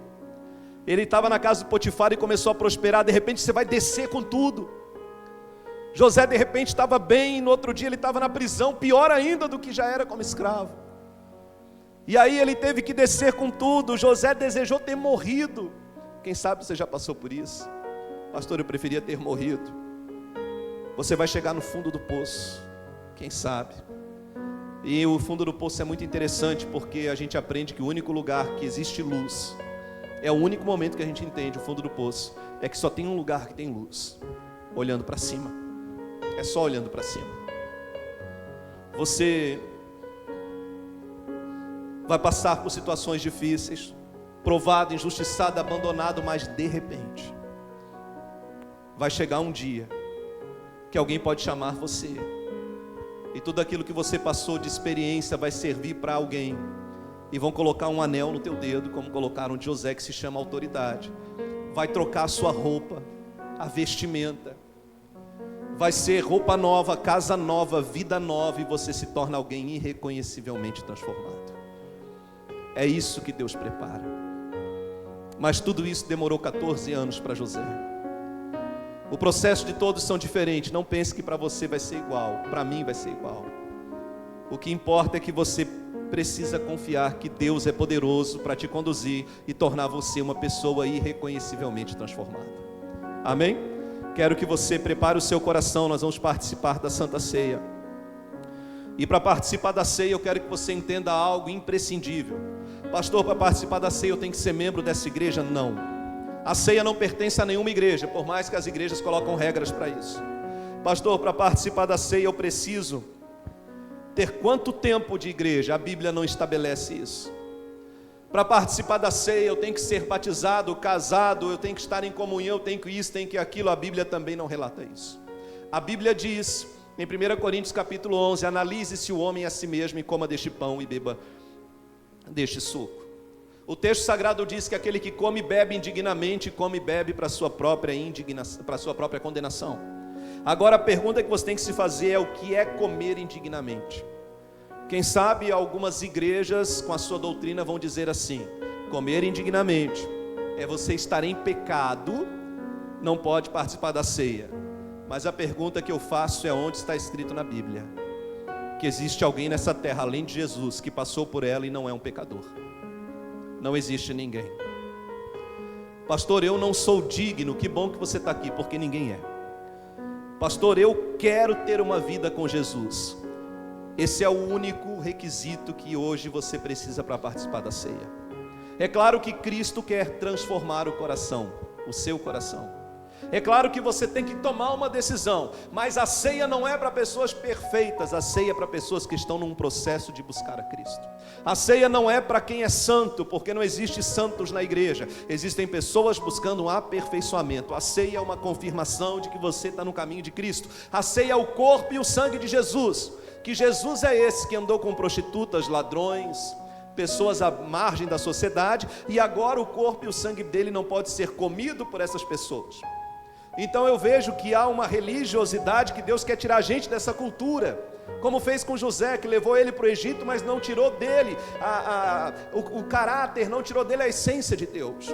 Ele estava na casa do Potifar e começou a prosperar. De repente você vai descer com tudo. José de repente estava bem, e no outro dia ele estava na prisão, pior ainda do que já era como escravo. E aí ele teve que descer com tudo. José desejou ter morrido. Quem sabe você já passou por isso? Pastor, eu preferia ter morrido. Você vai chegar no fundo do poço, quem sabe? E o fundo do poço é muito interessante, porque a gente aprende que o único lugar que existe luz, é o único momento que a gente entende o fundo do poço, é que só tem um lugar que tem luz, olhando para cima. É só olhando para cima. Você vai passar por situações difíceis, provado, injustiçado, abandonado, mas de repente vai chegar um dia que alguém pode chamar você, e tudo aquilo que você passou de experiência vai servir para alguém, e vão colocar um anel no teu dedo, como colocaram de José, que se chama autoridade. Vai trocar a sua roupa, a vestimenta, vai ser roupa nova, casa nova, vida nova, e você se torna alguém irreconhecivelmente transformado. É isso que Deus prepara. Mas tudo isso demorou 14 anos para José. O processo de todos são diferentes. Não pense que para você vai ser igual, para mim vai ser igual. O que importa é que você precisa confiar que Deus é poderoso para te conduzir e tornar você uma pessoa irreconhecivelmente transformada. Amém? Quero que você prepare o seu coração. Nós vamos participar da Santa Ceia. E para participar da ceia eu quero que você entenda algo imprescindível. Pastor, para participar da ceia eu tenho que ser membro dessa igreja? Não. A ceia não pertence a nenhuma igreja, por mais que as igrejas colocam regras para isso. Pastor, para participar da ceia eu preciso ter quanto tempo de igreja? A Bíblia não estabelece isso. Para participar da ceia eu tenho que ser batizado, casado, eu tenho que estar em comunhão, eu tenho que isso, tenho que aquilo. A Bíblia também não relata isso. A Bíblia diz em 1 Coríntios capítulo 11, analise-se o homem a si mesmo e coma deste pão e beba deste suco. O texto sagrado diz que aquele que come e bebe indignamente, come e bebe para a sua própria indignação, para a sua própria condenação. Agora a pergunta que você tem que se fazer é: o que é comer indignamente? Quem sabe algumas igrejas com a sua doutrina vão dizer assim: comer indignamente é você estar em pecado, não pode participar da ceia. Mas a pergunta que eu faço é: onde está escrito na Bíblia que existe alguém nessa terra, além de Jesus, que passou por ela e não é um pecador? Não existe ninguém. Pastor, eu não sou digno. Que bom que você está aqui, porque ninguém é. Pastor, eu quero ter uma vida com Jesus. Esse é o único requisito que hoje você precisa para participar da ceia. É claro que Cristo quer transformar o coração, o seu coração. É claro que você tem que tomar uma decisão, mas a ceia não é para pessoas perfeitas, a ceia é para pessoas que estão num processo de buscar a Cristo. A ceia não é para quem é santo, porque não existe santos na igreja, existem pessoas buscando um aperfeiçoamento. A ceia é uma confirmação de que você está no caminho de Cristo. A ceia é o corpo e o sangue de Jesus, que Jesus é esse que andou com prostitutas, ladrões, pessoas à margem da sociedade, e agora o corpo e o sangue dele não pode ser comido por essas pessoas. Então eu vejo que há uma religiosidade que Deus quer tirar a gente dessa cultura, como fez com José, que levou ele para o Egito, mas não tirou dele o caráter, não tirou dele a essência de Deus.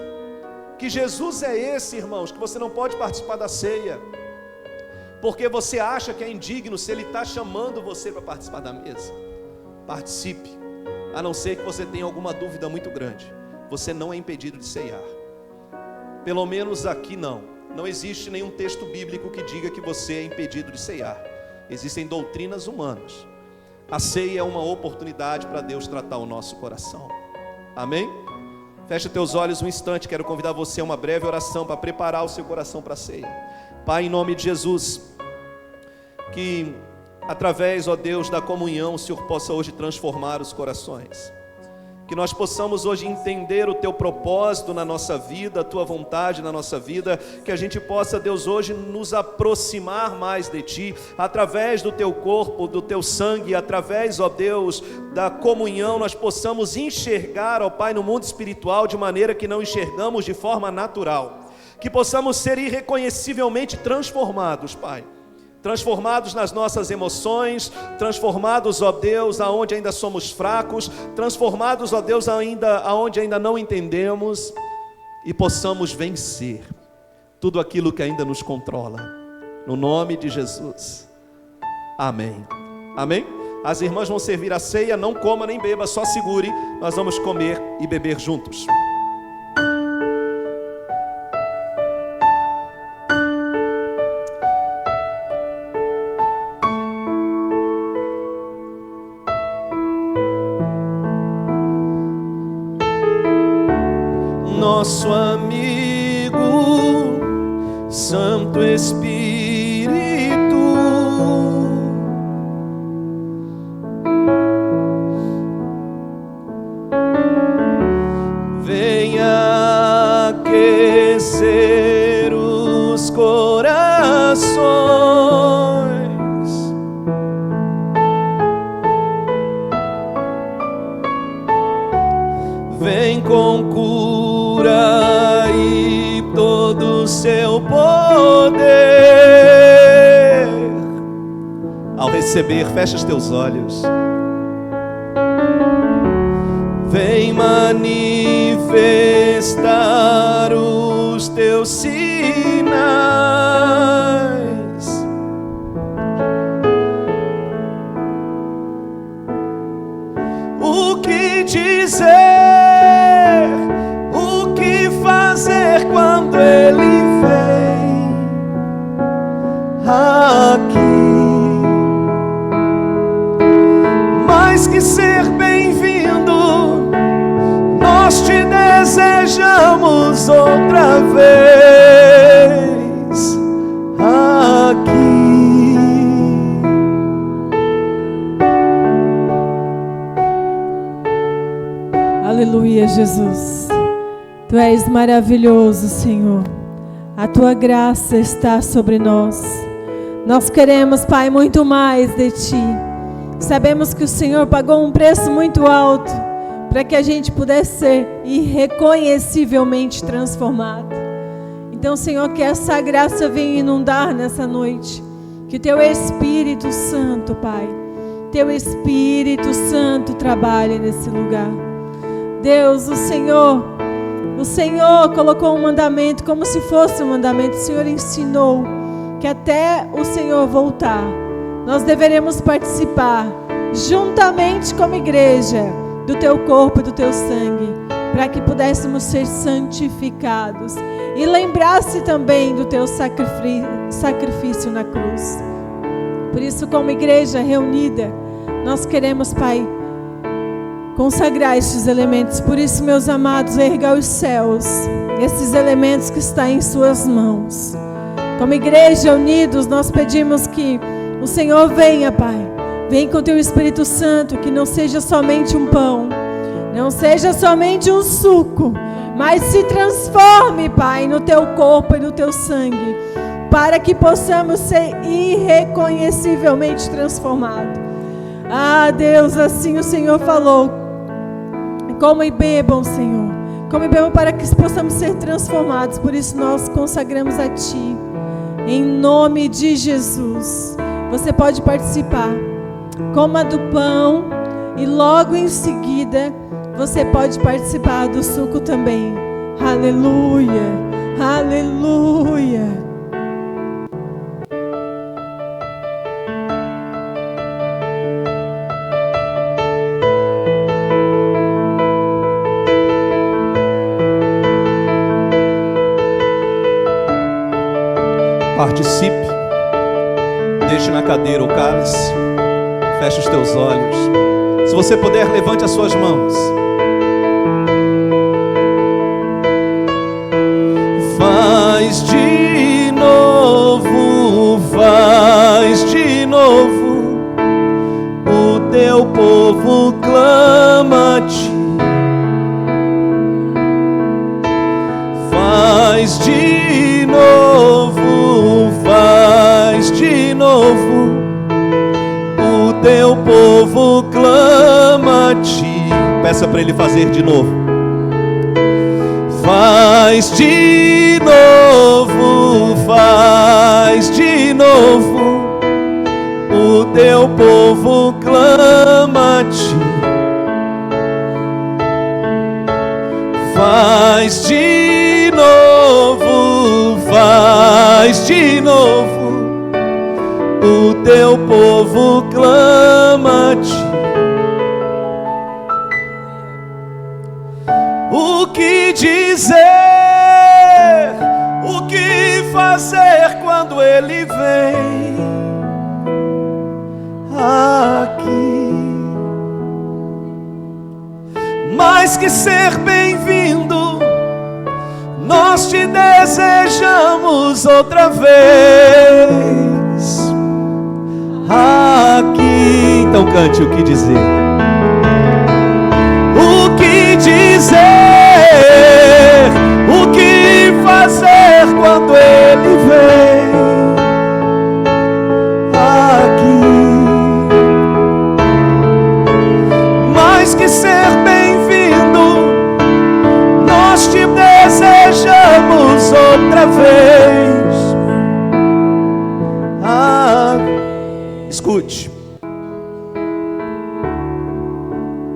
Que Jesus é esse, irmãos, que você não pode participar da ceia, porque você acha que é indigno se ele está chamando você para participar da mesa. Participe, a não ser que você tenha alguma dúvida muito grande. Você não é impedido de ceiar, pelo menos aqui não. Não existe nenhum texto bíblico que diga que você é impedido de ceiar. Existem doutrinas humanas. A ceia é uma oportunidade para Deus tratar o nosso coração. Amém? Feche teus olhos um instante. Quero convidar você a uma breve oração para preparar o seu coração para a ceia. Pai, em nome de Jesus, que através, ó Deus, da comunhão, o Senhor possa hoje transformar os corações. Que nós possamos hoje entender o Teu propósito na nossa vida, a Tua vontade na nossa vida. Que a gente possa, Deus, hoje nos aproximar mais de Ti, através do Teu corpo, do Teu sangue, através, ó Deus, da comunhão, nós possamos enxergar, ó Pai, no mundo espiritual de maneira que não enxergamos de forma natural. Que possamos ser irreconhecivelmente transformados, Pai. Transformados nas nossas emoções, transformados, ó Deus, aonde ainda somos fracos, transformados, ó Deus, aonde ainda não entendemos, e possamos vencer tudo aquilo que ainda nos controla. No nome de Jesus. Amém. Amém? As irmãs vão servir a ceia, não coma nem beba, só segure. Nós vamos comer e beber juntos. Nosso amigo, Santo Espírito, venha aquecer os corações, vem com cura e todo o seu poder. Ao receber, fecha os teus olhos. Vem manifestar os teus sinais. O que dizer? O que fazer quando Ele vem aqui? Mais que ser bem-vindo, nós te desejamos outra vez aqui. Aleluia, Jesus. Tu és maravilhoso, Senhor. A Tua graça está sobre nós. Nós queremos, Pai, muito mais de Ti. Sabemos que o Senhor pagou um preço muito alto para que a gente pudesse ser irreconhecivelmente transformado. Então, Senhor, que essa graça venha inundar nessa noite. Que o Teu Espírito Santo, Pai, Teu Espírito Santo trabalhe nesse lugar. Deus, o Senhor colocou um mandamento como se fosse um mandamento. O Senhor ensinou que até o Senhor voltar, nós deveremos participar, juntamente como igreja, do Teu corpo e do Teu sangue, para que pudéssemos ser santificados e lembrar-se também do Teu sacrifício na cruz. Por isso, como igreja reunida, nós queremos, Pai, consagrar estes elementos. Por isso, meus amados, erga os céus, esses elementos que estão em Suas mãos. Como igreja unidos, nós pedimos que o Senhor venha, Pai. Vem com Teu Espírito Santo, que não seja somente um pão, não seja somente um suco, mas se transforme, Pai, no Teu corpo e no Teu sangue, para que possamos ser irreconhecivelmente transformados. Ah, Deus, assim o Senhor falou. Comam e bebam, Senhor. Comam e bebam para que possamos ser transformados. Por isso nós consagramos a Ti. Em nome de Jesus. Você pode participar. Coma do pão e logo em seguida você pode participar do suco também. Aleluia. Aleluia. Participe, deixe na cadeira o cálice, feche os teus olhos. Se você puder, levante as suas mãos. Faz de novo, o Teu povo clama a Ti. Faz de novo, o Teu povo clama a Ti. Peça para Ele fazer de novo. Faz de novo, o Teu povo clama a Ti. Faz de novo, o teu povo clama a ti. O que dizer, o que fazer quando ele vem aqui? Mais que ser bem-vindo, nós te desejamos outra vez aqui. Então cante o que dizer. O que dizer, o que fazer quando ele vem aqui? Mais que ser bem-vindo, nós te desejamos outra vez. Escute.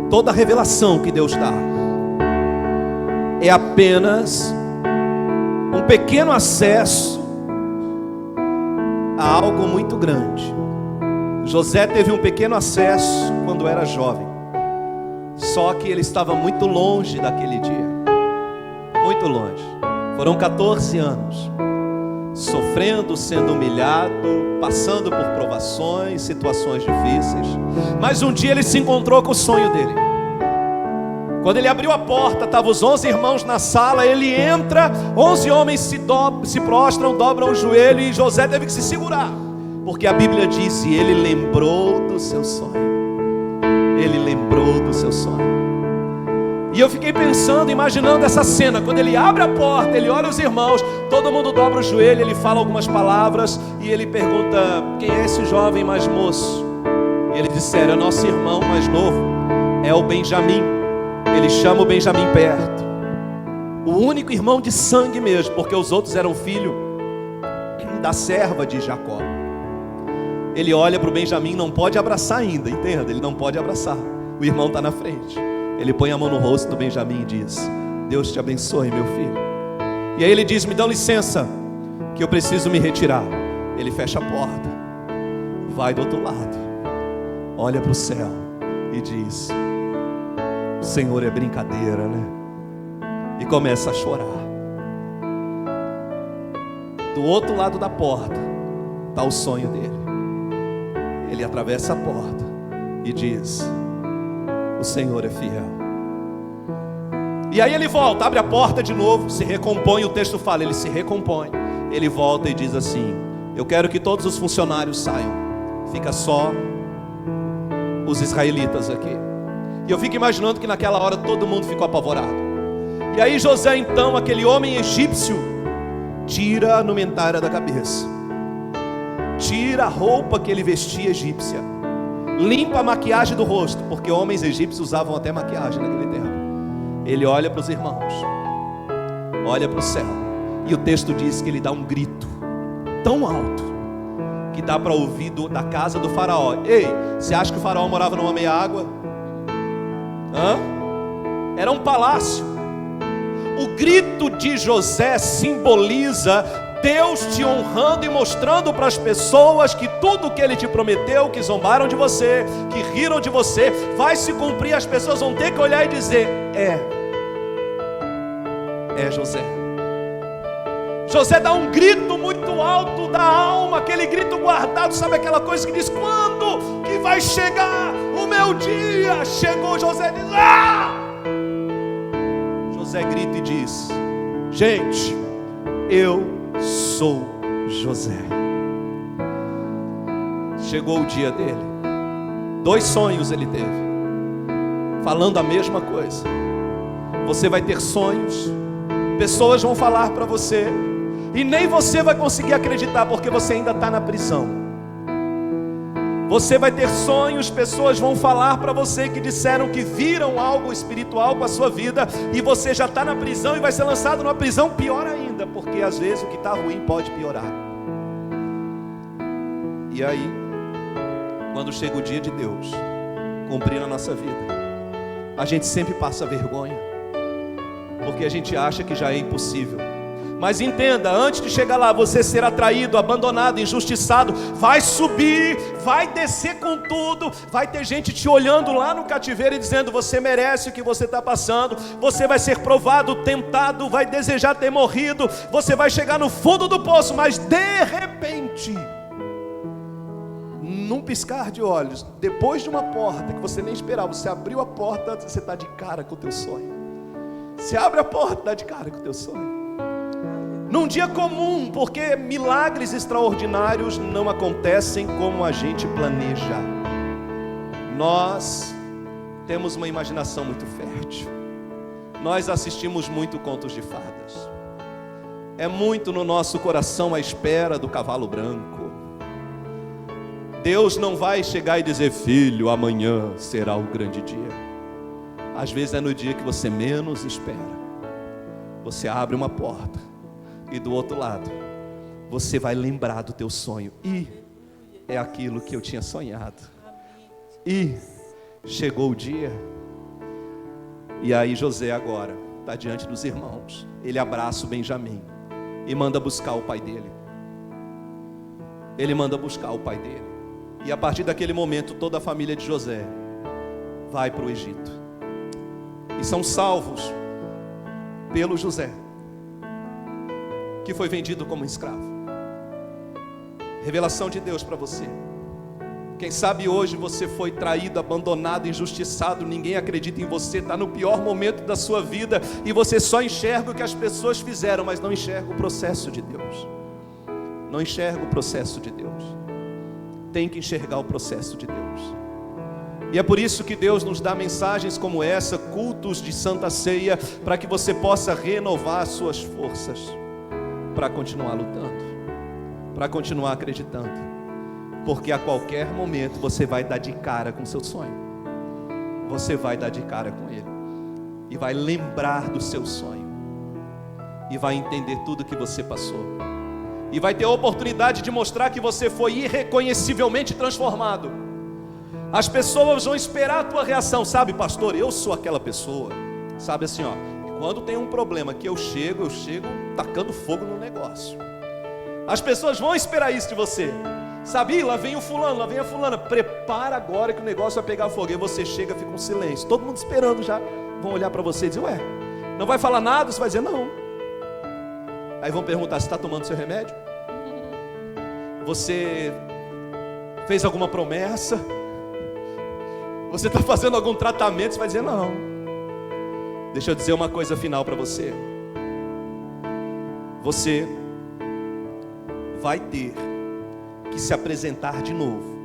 Toda revelação que Deus dá é apenas um pequeno acesso a algo muito grande. José teve um pequeno acesso quando era jovem, só que ele estava muito longe daquele dia, muito longe. Foram 14 anos sofrendo, sendo humilhado, passando por provações, situações difíceis. Mas um dia ele se encontrou com o sonho dele. Quando ele abriu a porta, estavam os 11 irmãos na sala. Ele entra, 11 homens se prostram, dobram o joelho, e José teve que se segurar, porque a Bíblia diz: e ele lembrou do seu sonho. Ele lembrou do seu sonho. E eu fiquei pensando, imaginando essa cena. Quando ele abre a porta, ele olha os irmãos, todo mundo dobra o joelho, ele fala algumas palavras, e ele pergunta: quem é esse jovem mais moço? E eles disseram: é nosso irmão mais novo, é o Benjamim. Ele chama o Benjamim perto, o único irmão de sangue mesmo, porque os outros eram filho da serva de Jacó. Ele olha para o Benjamim, não pode abraçar ainda, entenda, ele não pode abraçar, o irmão está na frente. Ele põe a mão no rosto do Benjamim e diz: Deus te abençoe, meu filho. E aí ele diz: me dão licença, que eu preciso me retirar. Ele fecha a porta, vai do outro lado, olha para o céu e diz: o Senhor é brincadeira, né? E começa a chorar. Do outro lado da porta está o sonho dele. Ele atravessa a porta e diz: o Senhor é fiel. E aí ele volta, abre a porta de novo, se recompõe. O texto fala, ele se recompõe. Ele volta e diz assim: eu quero que todos os funcionários saiam, fica só os israelitas aqui. E eu fico imaginando que naquela hora todo mundo ficou apavorado. E aí José, então, aquele homem egípcio, tira a indumentária da cabeça, tira a roupa que ele vestia egípcia, limpa a maquiagem do rosto, porque homens egípcios usavam até maquiagem naquele tempo. Ele olha para os irmãos, olha para o céu, e o texto diz que ele dá um grito tão alto que dá para ouvir da casa do faraó. Ei, você acha que o faraó morava numa meia água? Era um palácio. O grito de José simboliza Deus te honrando e mostrando para as pessoas que tudo que Ele te prometeu, que zombaram de você, que riram de você, vai se cumprir. As pessoas vão ter que olhar e dizer: é José. José dá um grito muito alto da alma, aquele grito guardado, sabe aquela coisa que diz: quando que vai chegar o meu dia? Chegou. José diz: José grita e diz: gente, eu sou José. Chegou o dia dele. 2 sonhos ele teve, falando a mesma coisa. Você vai ter sonhos, pessoas vão falar para você, e nem você vai conseguir acreditar, porque você ainda está na prisão. Você vai ter sonhos, pessoas vão falar para você que disseram que viram algo espiritual com a sua vida, e você já está na prisão e vai ser lançado numa prisão pior ainda, porque às vezes o que está ruim pode piorar. E aí, quando chega o dia de Deus cumprir na nossa vida, a gente sempre passa vergonha, porque a gente acha que já é impossível. Mas entenda, antes de chegar lá, você será traído, abandonado, injustiçado, vai subir, vai descer com tudo, vai ter gente te olhando lá no cativeiro e dizendo: você merece o que você está passando, você vai ser provado, tentado, vai desejar ter morrido, você vai chegar no fundo do poço, mas de repente, num piscar de olhos, depois de uma porta que você nem esperava, você abriu a porta, você está de cara com o teu sonho. Você abre a porta, dá de cara com o teu sonho. Num dia comum, porque milagres extraordinários não acontecem como a gente planeja. Nós temos uma imaginação muito fértil. Nós assistimos muito contos de fadas. É muito no nosso coração a espera do cavalo branco. Deus não vai chegar e dizer: filho, amanhã será o grande dia. Às vezes é no dia que você menos espera. Você abre uma porta e do outro lado você vai lembrar do teu sonho. E é aquilo que eu tinha sonhado. E chegou o dia. E aí José agora está diante dos irmãos. Ele abraça o Benjamim e manda buscar o pai dele. Ele manda buscar o pai dele. E a partir daquele momento toda a família de José vai para o Egito. E são salvos pelo José, que foi vendido como escravo. Revelação de Deus para você. Quem sabe hoje você foi traído, abandonado, injustiçado, ninguém acredita em você, está no pior momento da sua vida e você só enxerga o que as pessoas fizeram, mas não enxerga o processo de Deus. Não enxerga o processo de Deus. Tem que enxergar o processo de Deus. E é por isso que Deus nos dá mensagens como essa, cultos de Santa Ceia, para que você possa renovar as suas forças, para continuar lutando, para continuar acreditando, porque a qualquer momento você vai dar de cara com o seu sonho, você vai dar de cara com ele, e vai lembrar do seu sonho, e vai entender tudo que você passou, e vai ter a oportunidade de mostrar que você foi irreconhecivelmente transformado. As pessoas vão esperar a tua reação, sabe, pastor, eu sou aquela pessoa, sabe assim, ó, quando tem um problema que eu chego tacando fogo no negócio. As pessoas vão esperar isso de você, sabe, lá vem o fulano, lá vem a fulana, prepara agora que o negócio vai pegar fogo. E você chega, fica um silêncio, todo mundo esperando já, vão olhar para você e dizer: ué, não vai falar nada? Você vai dizer: não. Aí vão perguntar: você está tomando seu remédio? Você fez alguma promessa? Você está fazendo algum tratamento? Você vai dizer: não. Deixa eu dizer uma coisa final para você. Você vai ter que se apresentar de novo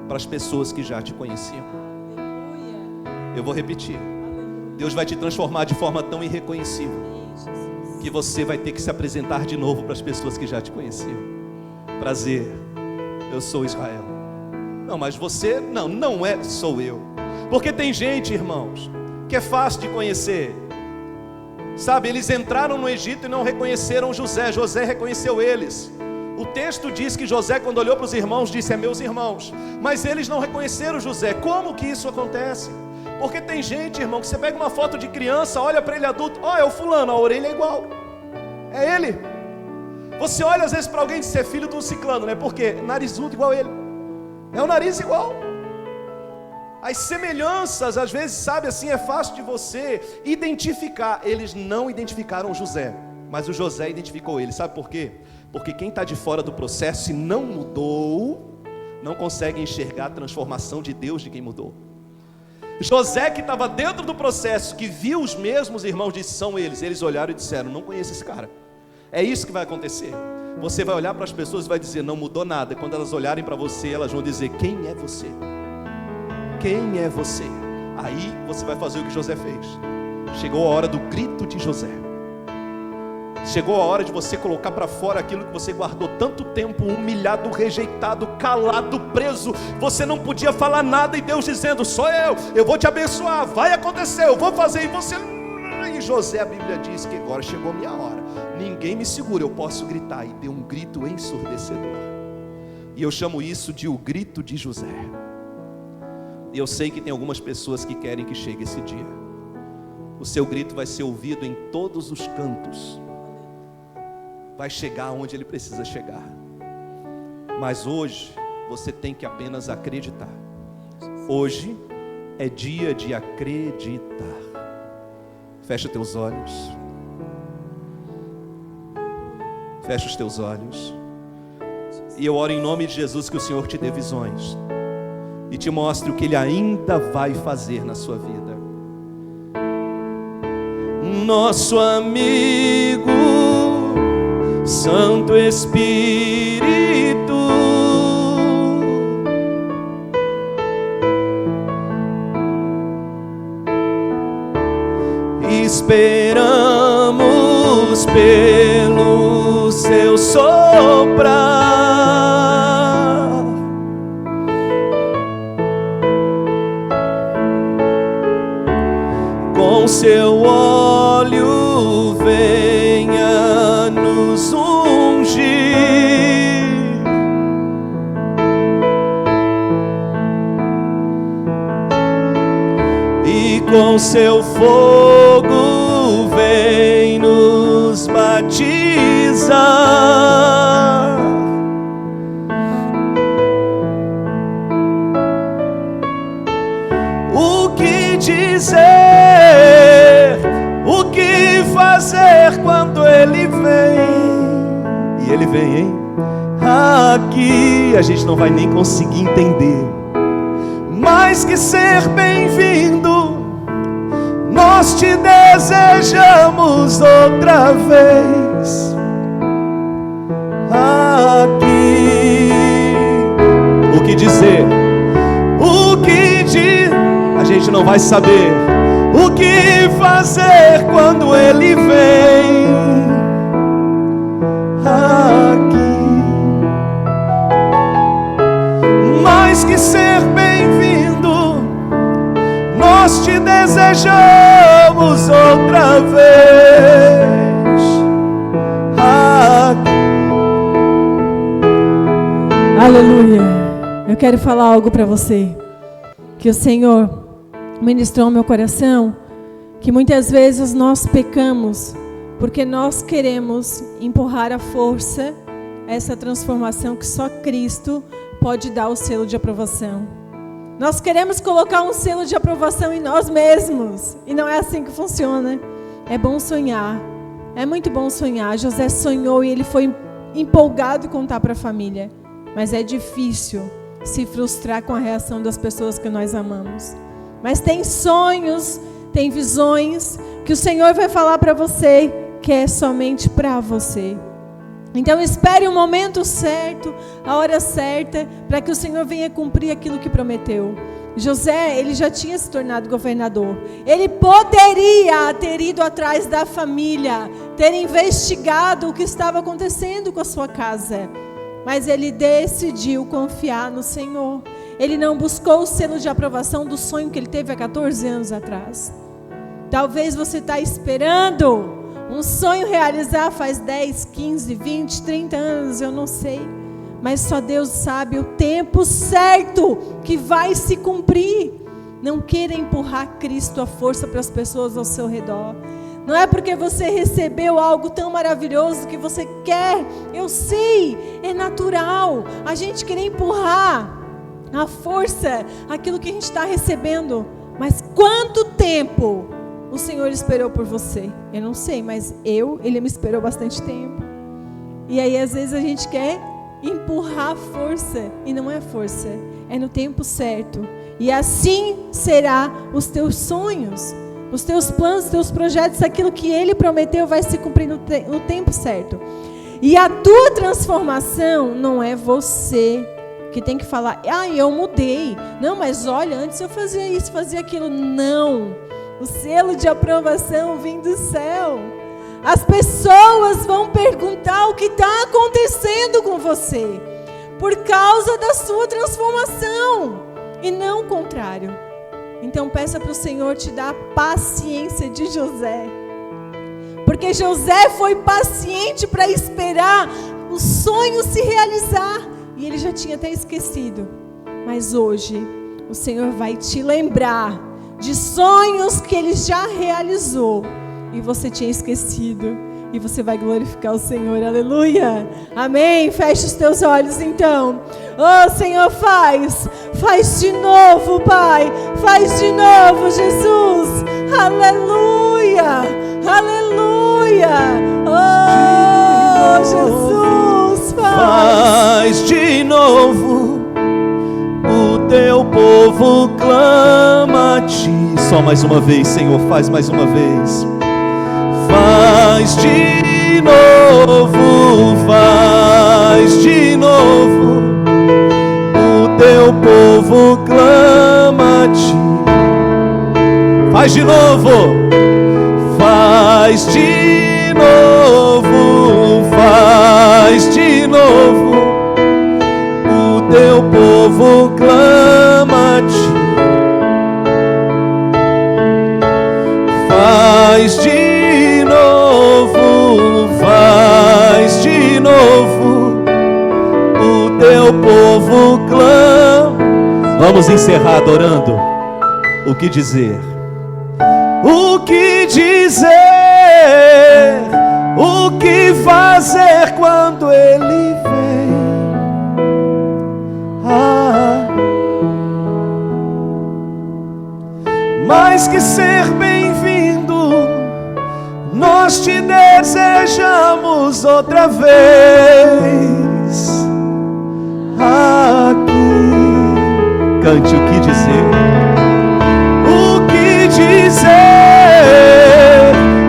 para as pessoas que já te conheciam. Eu vou repetir. Deus vai te transformar de forma tão irreconhecível que você vai ter que se apresentar de novo para as pessoas que já te conheciam. Prazer, eu sou Israel. Não, mas você, não é, sou eu. Porque tem gente, irmãos, que é fácil de conhecer. Sabe, eles entraram no Egito e não reconheceram José. José reconheceu eles. O texto diz que José, quando olhou para os irmãos, disse: é meus irmãos. Mas eles não reconheceram José. Como que isso acontece? Porque tem gente, irmão, que você pega uma foto de criança, olha para ele adulto: ó, é o fulano, a orelha é igual, é ele. Você olha às vezes para alguém e diz: é filho de um ciclano, né? Porque narizudo igual ele, é o nariz igual. As semelhanças, às vezes, sabe assim, é fácil de você identificar. Eles não identificaram José, mas o José identificou ele. Sabe por quê? Porque quem está de fora do processo e não mudou, não consegue enxergar a transformação de Deus de quem mudou. José, que estava dentro do processo, que viu os mesmos irmãos, disse: são eles. Eles olharam e disseram: não conheço esse cara. É isso que vai acontecer. Você vai olhar para as pessoas e vai dizer: não mudou nada. Quando elas olharem para você, elas vão dizer: quem é você? Quem é você? Aí você vai fazer o que José fez. Chegou a hora do grito de José. Chegou a hora de você colocar para fora aquilo que você guardou tanto tempo, humilhado, rejeitado, calado, preso. Você não podia falar nada e Deus dizendo: sou eu vou te abençoar, vai acontecer, eu vou fazer. E você... E José, a Bíblia diz que agora chegou a minha hora, ninguém me segura, eu posso gritar. E deu um grito ensurdecedor. E eu chamo isso de o grito de José. E eu sei que tem algumas pessoas que querem que chegue esse dia. O seu grito vai ser ouvido em todos os cantos. vai chegar onde ele precisa chegar. Mas hoje você tem que apenas acreditar. Hoje é dia de acreditar. Fecha teus olhos. Fecha os teus olhos. E eu oro em nome de Jesus que o Senhor te dê visões e te mostre o que Ele ainda vai fazer na sua vida. Nosso amigo Santo Espírito, esperamos pelo seu soprar, com seu óleo venha nos ungir, e com seu fogo vem nos batizar. O que dizer, o que fazer quando Ele vem? E Ele vem, hein? Aqui a gente não vai nem conseguir entender. Mais que ser bem-vindo, nós te desejamos outra vez. Aqui, o que dizer? O que dizer? A gente não vai saber. O que fazer quando Ele vem? Aqui, mais que ser bem-vindo, nós te desejamos outra vez. Aqui. Aleluia. Eu quero falar algo para você, que o Senhor ministrou ao meu coração, que muitas vezes nós pecamos porque nós queremos empurrar à força essa transformação que só Cristo pode dar o selo de aprovação. Nós queremos colocar um selo de aprovação em nós mesmos, e não é assim que funciona. É bom sonhar, é muito bom sonhar. José sonhou e ele foi empolgado em contar para a família, mas é difícil se frustrar com a reação das pessoas que nós amamos. Mas tem sonhos, tem visões que o Senhor vai falar para você, que é somente para você. Então espere o momento certo, a hora certa, para que o Senhor venha cumprir aquilo que prometeu. José, ele já tinha se tornado governador. Ele poderia ter ido atrás da família, ter investigado o que estava acontecendo com a sua casa. Mas ele decidiu confiar no Senhor. Ele não buscou o selo de aprovação do sonho que ele teve há 14 anos atrás. Talvez você está esperando um sonho realizar faz 10, 15, 20, 30 anos, eu não sei. Mas só Deus sabe o tempo certo que vai se cumprir. Não queira empurrar Cristo à força para as pessoas ao seu redor. Não é porque você recebeu algo tão maravilhoso que você quer. Eu sei, é natural a gente querer empurrar à força aquilo que a gente está recebendo. Mas quanto tempo o Senhor esperou por você? Eu não sei, mas Ele me esperou bastante tempo. E aí às vezes a gente quer empurrar a força, e não é força, é no tempo certo. E assim será os teus sonhos, os teus planos, os teus projetos, aquilo que Ele prometeu vai se cumprir no tempo certo. E a tua transformação não é você que tem que falar, eu mudei. Não, mas olha, antes eu fazia isso, fazia aquilo. Não. O selo de aprovação vem do céu. As pessoas vão perguntar o que está acontecendo com você, por causa da sua transformação, e não o contrário. Então peça para o Senhor te dar a paciência de José, porque José foi paciente para esperar o sonho se realizar, e ele já tinha até esquecido. Mas hoje o Senhor vai te lembrar de sonhos que Ele já realizou e você tinha esquecido. e você vai glorificar o Senhor, aleluia, amém. Feche os teus olhos então. Oh Senhor, faz de novo, Pai, faz de novo, Jesus, aleluia, aleluia. Oh Jesus, faz de novo, o teu povo clama a ti. Só mais uma vez, Senhor, faz mais uma vez. Faz de novo, faz de novo, o teu povo clama a ti. Faz de novo, faz de novo, faz de novo, o teu povo clama a ti. Faz de novo, faz de novo, o teu povo clama. Vamos encerrar adorando. O que dizer? O que dizer? O que fazer quando Ele vem? Mais que ser bem-vindo, nós te desejamos outra vez aqui. Cante o que dizer. O que dizer?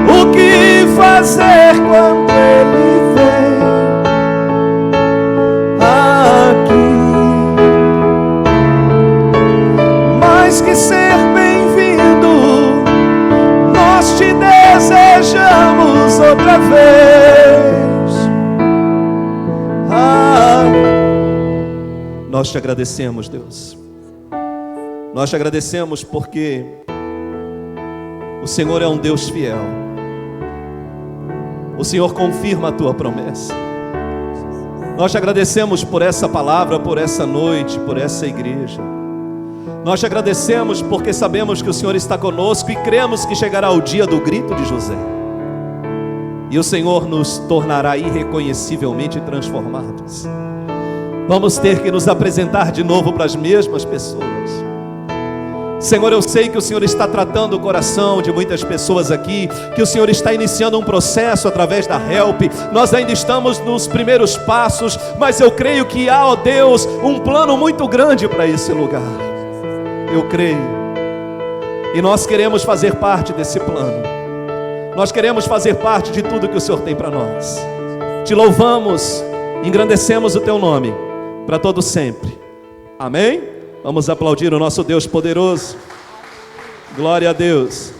O que fazer quando Ele vem aqui? Mais que ser bem-vindo, nós te desejamos outra vez. Nós te agradecemos, Deus. Nós te agradecemos porque o Senhor é um Deus fiel. O Senhor confirma a tua promessa. Nós te agradecemos por essa palavra, por essa noite, por essa igreja. Nós te agradecemos porque sabemos que o Senhor está conosco e cremos que chegará o dia do grito de José. E o Senhor nos tornará irreconhecivelmente transformados. Vamos ter que nos apresentar de novo para as mesmas pessoas. Senhor, eu sei que o Senhor está tratando o coração de muitas pessoas aqui, que o Senhor está iniciando um processo através da Help. Nós ainda estamos nos primeiros passos, mas eu creio que há, ó Deus, um plano muito grande para esse lugar. Eu creio. E nós queremos fazer parte desse plano. Nós queremos fazer parte de tudo que o Senhor tem para nós. Te louvamos, engrandecemos o teu nome para todo sempre. Amém? Vamos aplaudir o nosso Deus poderoso. Glória a Deus.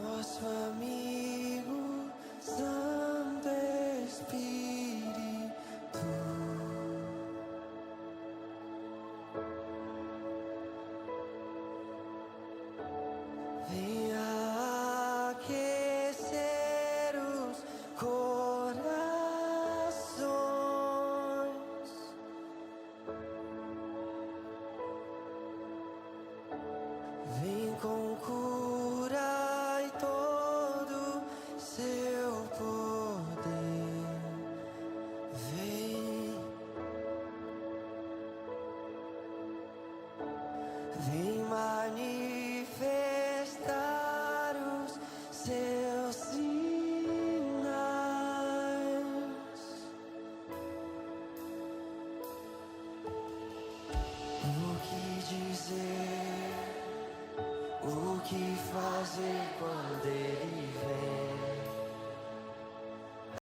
Nosso amigo Santo Espírito, venha aquecer os corações, vem com cura e todo seu poder, vem manifestar os seus sinais. O que dizer? O que fazer quando Ele vem?